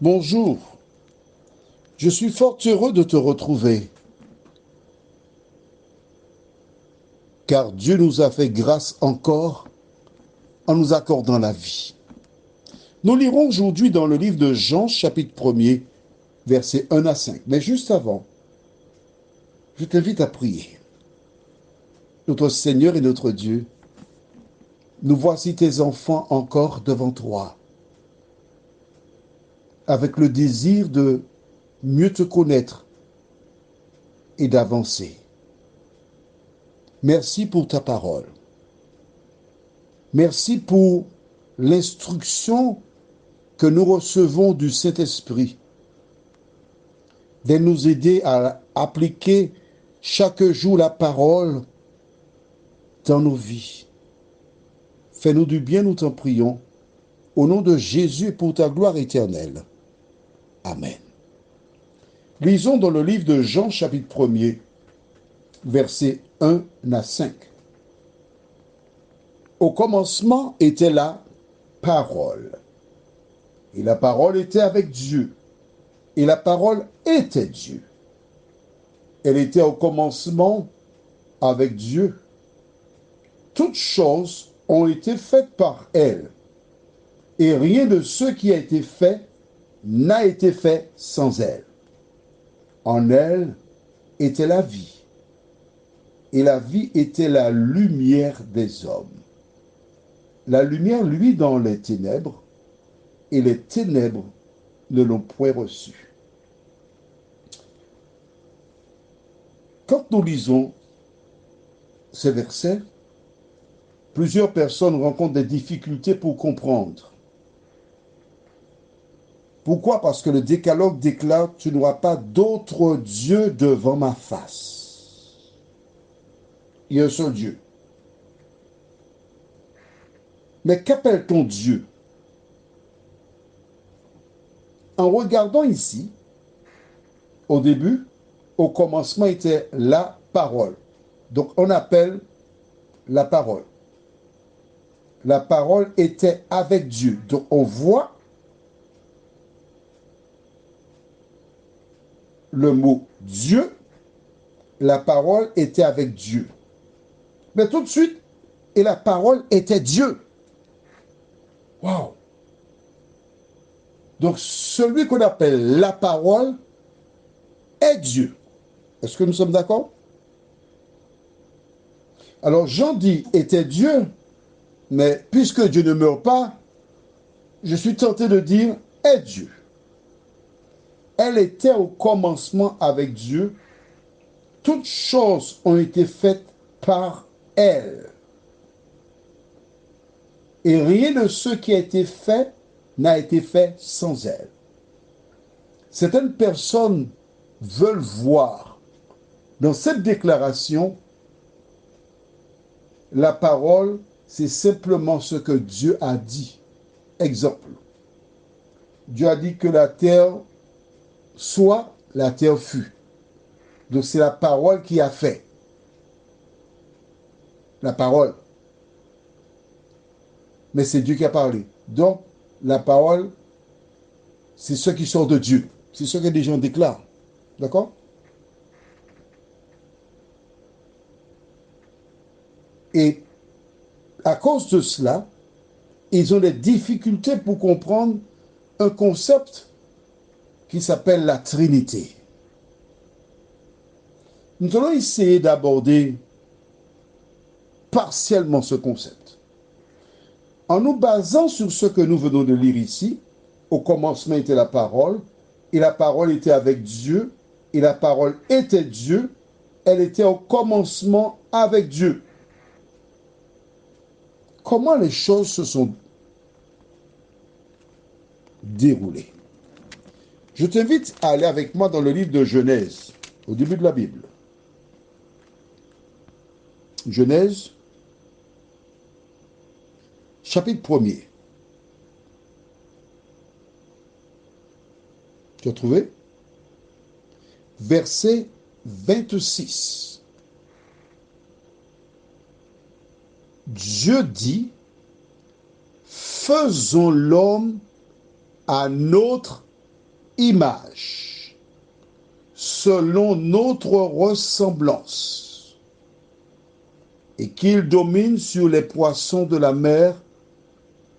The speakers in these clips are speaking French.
Bonjour, je suis fort heureux de te retrouver, car Dieu nous a fait grâce encore en nous accordant la vie. Nous lirons aujourd'hui dans le livre de Jean, chapitre 1er, versets 1 à 5. Mais juste avant, je t'invite à prier. Notre Seigneur et notre Dieu, nous voici tes enfants encore devant toi, avec le désir de mieux te connaître et d'avancer. Merci pour ta parole. Merci pour l'instruction que nous recevons du Saint-Esprit, de nous aider à appliquer chaque jour la parole dans nos vies. Fais-nous du bien, nous t'en prions, au nom de Jésus et pour ta gloire éternelle. Amen. Lisons dans le livre de Jean, chapitre 1er, versets 1 à 5. Au commencement était la parole, et la parole était avec Dieu, et la parole était Dieu. Elle était au commencement avec Dieu. Toutes choses ont été faites par elle, et rien de ce qui a été fait n'a été fait sans elle. En elle était la vie, et la vie était la lumière des hommes. La lumière luit dans les ténèbres, et les ténèbres ne l'ont point reçue. Quand nous lisons ces versets, plusieurs personnes rencontrent des difficultés pour comprendre. Pourquoi? Parce que le décalogue déclare « Tu n'auras pas d'autre Dieu devant ma face ». Il y a un seul Dieu. Mais qu'appelle-t-on Dieu? En regardant ici, au début, au commencement était la parole. Donc on appelle la parole. La parole était avec Dieu. Donc on voit le mot Dieu, la parole était avec Dieu. Mais tout de suite, et la parole était Dieu. Waouh! Donc celui qu'on appelle la parole est Dieu. Est-ce que nous sommes d'accord? Alors Jean dit était Dieu, mais puisque Dieu ne meurt pas, je suis tenté de dire est Dieu. Elle était au commencement avec Dieu. Toutes choses ont été faites par elle. Et rien de ce qui a été fait n'a été fait sans elle. Certaines personnes veulent voir dans cette déclaration, la parole, c'est simplement ce que Dieu a dit. Exemple, Dieu a dit que la terre soit, la terre fut. Donc c'est la parole qui a fait. La parole. Mais c'est Dieu qui a parlé. Donc la parole, c'est ce qui sort de Dieu. C'est ce que les gens déclarent. D'accord? Et à cause de cela, ils ont des difficultés pour comprendre un concept qui s'appelle la Trinité. Nous allons essayer d'aborder partiellement ce concept. En nous basant sur ce que nous venons de lire ici, au commencement était la parole, et la parole était avec Dieu, et la parole était Dieu, elle était au commencement avec Dieu. Comment les choses se sont déroulées? Je t'invite à aller avec moi dans le livre de Genèse, au début de la Bible. Genèse, chapitre 1er. Tu as trouvé? Verset 26. Dieu dit, faisons l'homme à notre image, selon notre ressemblance, et qu'il domine sur les poissons de la mer,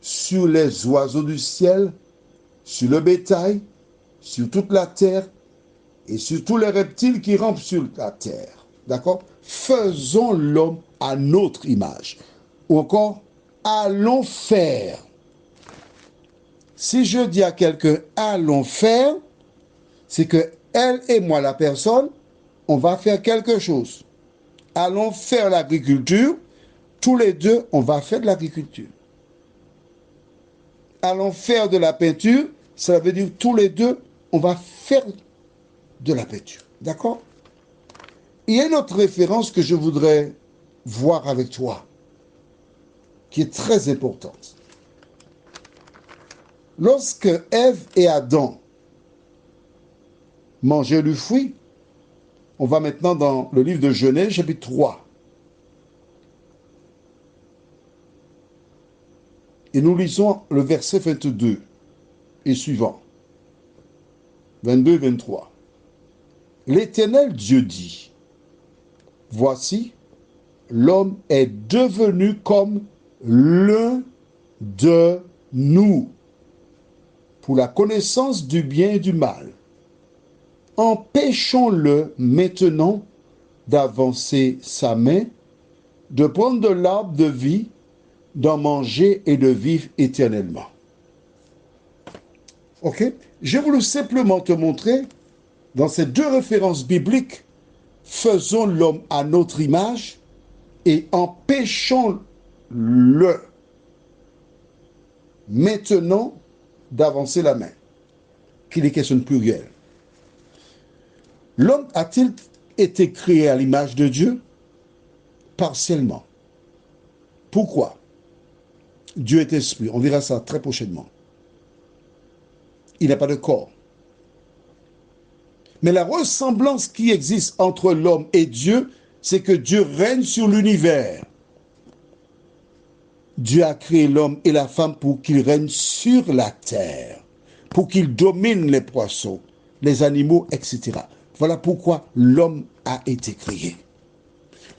sur les oiseaux du ciel, sur le bétail, sur toute la terre et sur tous les reptiles qui rampent sur la terre. D'accord? Faisons l'homme à notre image. Ou encore, allons faire. Si je dis à quelqu'un, allons faire, c'est que elle et moi, la personne, on va faire quelque chose. Allons faire l'agriculture. Tous les deux, on va faire de l'agriculture. Allons faire de la peinture, ça veut dire tous les deux, on va faire de la peinture. D'accord? Il y a une autre référence que je voudrais voir avec toi, qui est très importante. Lorsque Ève et Adam mangeaient du fruit, on va maintenant dans le livre de Genèse, chapitre 3. Et nous lisons le verset 22 et suivant. 22 et 23. L'Éternel Dieu dit, voici, l'homme est devenu comme l'un de nous, pour la connaissance du bien et du mal. Empêchons-le maintenant d'avancer sa main, de prendre de l'arbre de vie, d'en manger et de vivre éternellement. Ok? J'ai voulu simplement te montrer, dans ces deux références bibliques, faisons l'homme à notre image et empêchons-le maintenant d'avancer la main. Qu'il est question de pluriel. L'homme a-t-il été créé à l'image de Dieu? Partiellement. Pourquoi? Dieu est esprit. On verra ça très prochainement. Il n'a pas de corps. Mais la ressemblance qui existe entre l'homme et Dieu, c'est que Dieu règne sur l'univers. Dieu a créé l'homme et la femme pour qu'ils règnent sur la terre, pour qu'ils dominent les poissons, les animaux, etc. Voilà pourquoi l'homme a été créé.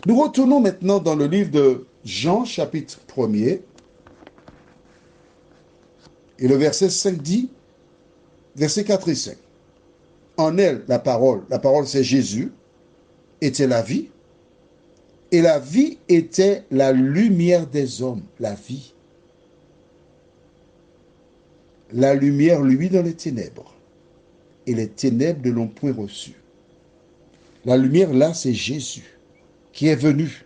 Nous retournons maintenant dans le livre de Jean, chapitre 1er, et le verset 5 dit, verset 4 et 5. En elle, la parole c'est Jésus, était la vie, et la vie était la lumière des hommes, la vie. La lumière, lui, dans les ténèbres, et les ténèbres ne l'ont point reçu. La lumière, là, c'est Jésus, qui est venu.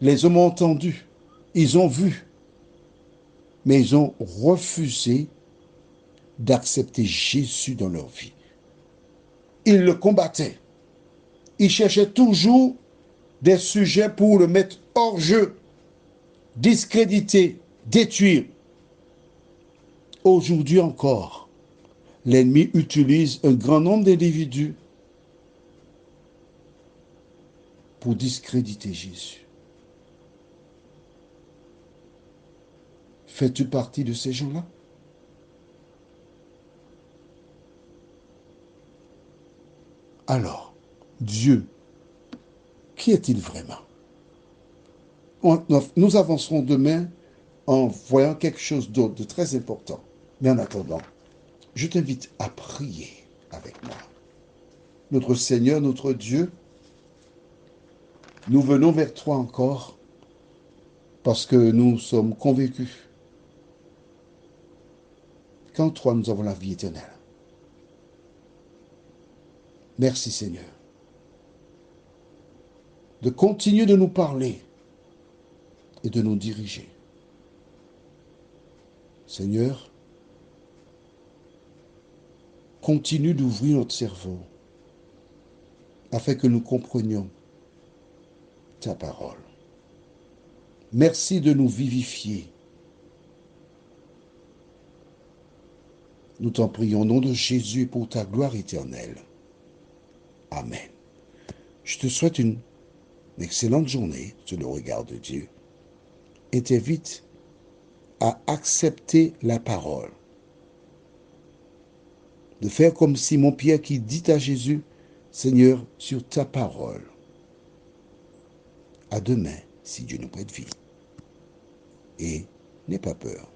Les hommes ont entendu, ils ont vu, mais ils ont refusé d'accepter Jésus dans leur vie. Ils le combattaient. Ils cherchaient toujours des sujets pour le mettre hors jeu, discréditer, détruire. Aujourd'hui encore, l'ennemi utilise un grand nombre d'individus pour discréditer Jésus. Fais-tu partie de ces gens-là? Alors, Dieu, qui est-il vraiment? Nous avancerons demain en voyant quelque chose d'autre de très important. Mais en attendant, je t'invite à prier avec moi. Notre Seigneur, notre Dieu, nous venons vers toi encore parce que nous sommes convaincus qu'en toi nous avons la vie éternelle. Merci Seigneur de continuer de nous parler et de nous diriger. Seigneur, continue d'ouvrir notre cerveau afin que nous comprenions ta parole. Merci de nous vivifier. Nous t'en prions au nom de Jésus pour ta gloire éternelle. Amen. Je te souhaite une excellente journée sous le regard de Dieu et t'invite à accepter la parole de faire comme Simon-Pierre qui dit à Jésus, Seigneur, sur ta parole, à demain, si Dieu nous prête vie. Et n'aie pas peur.